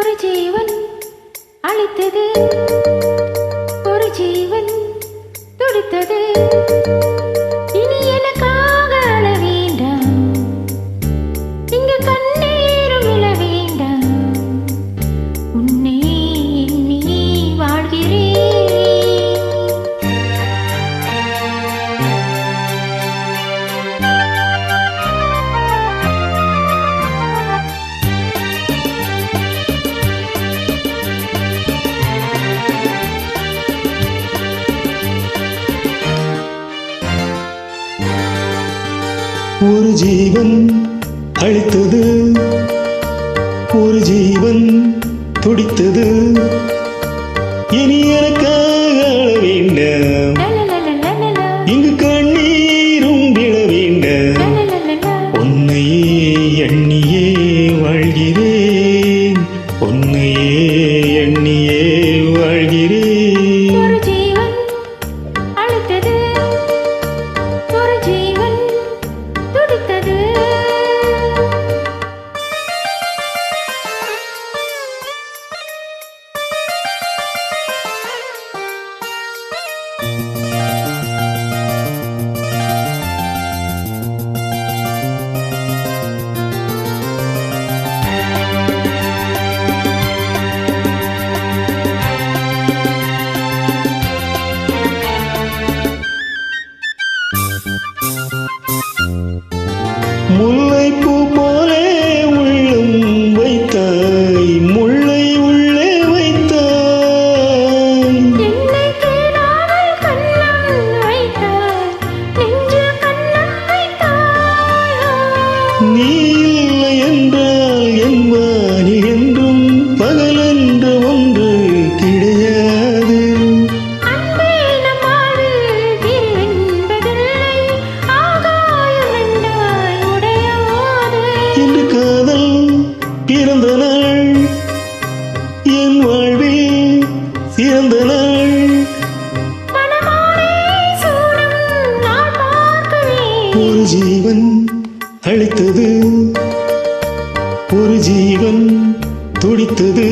ஒரு ஜீவன் அழைத்தது, ஒரு ஜீவன் துடித்தது. இனி எனக்காக அழ வேண்டாம், இங்கு கண்ணீரும் விழ வேண்டாம். உன்னை எண்ணி வாழ்கிறேன். ஒரு ஜீவன் அழைத்தது, ஒரு ஜீவன் துடித்தது. இனி எனக்காக அழ வேண்டாம், இங்கு கண்ணீரும் விழ வேண்டாம். உன்னையே எண்ணியே வாழ்கிறேன், உன்னையே எண்ணியே வாழ்கிறேன். ஒரு ஜீவன் அழைத்தது, ஒரு ஜீவன் துடித்தது. முல்லைப்பூ போலே உள்ளம் வைத்தாய், முல்லை உள்ளே வைத்தாய். என்னை தேடாமல் கண்ணம் வைத்தாய், நெஞ்சு கண்ணம் வைத்தாய். நீ இல்லை என்றால் என் வானில் என்றும் பகலென்று ஒன்று கிடையாது. அன்பே நம் வாழ்வில் தீர்வென்பதில்லை, ஆகாயம் என்றாய் உடையாது. என்று காதல் பிறந்த நாள், என் வாழ்வில் சிறந்த நாள். மணமாலை சூடும் நாள் பார்க்கவே. ஒரு ஜீவன் அழைத்தது, ஒரு ஜீவன் துடித்தது.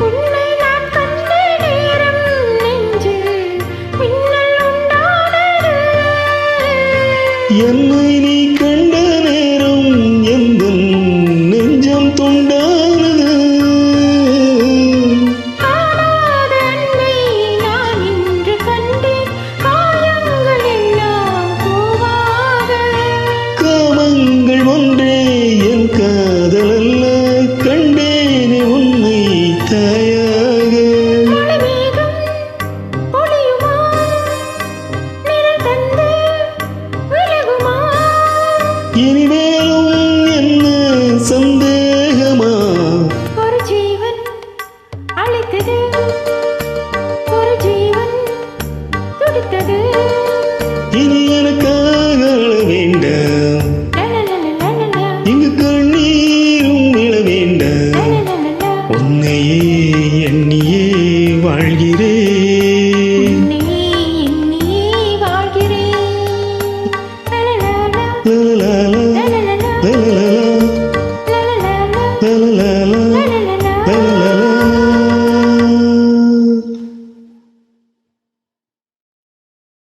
உன்னை நான் கண்ட நேரம் நெஞ்சில் மின்னல் உண்டானது. என்னை நீ கண்ட நேரம் எந்தன் நெஞ்சம் துண்டானது. காணாத அன்பை நான் இன்று கண்டேன், காயங்கள் எல்லாம் பூவாக. காமங்கள் ஒன்றே என் காதல் அல்ல, கண்டேனே உன்னை தாயாக. மழைமேகம் பொழியுமா, நிழல் தந்து விலகுமா. இனிமேலும் என்ன சந்தேகமா? ஒரு ஜீவன் அழைத்தது, ஒரு ஜீவன் துடித்தது. இனி எனக்காக அழ வேண்டாம், லலலலலலல, இங்கு கண்ணீரும் விழ வேண்டாம். லலலலலல. உன்னையே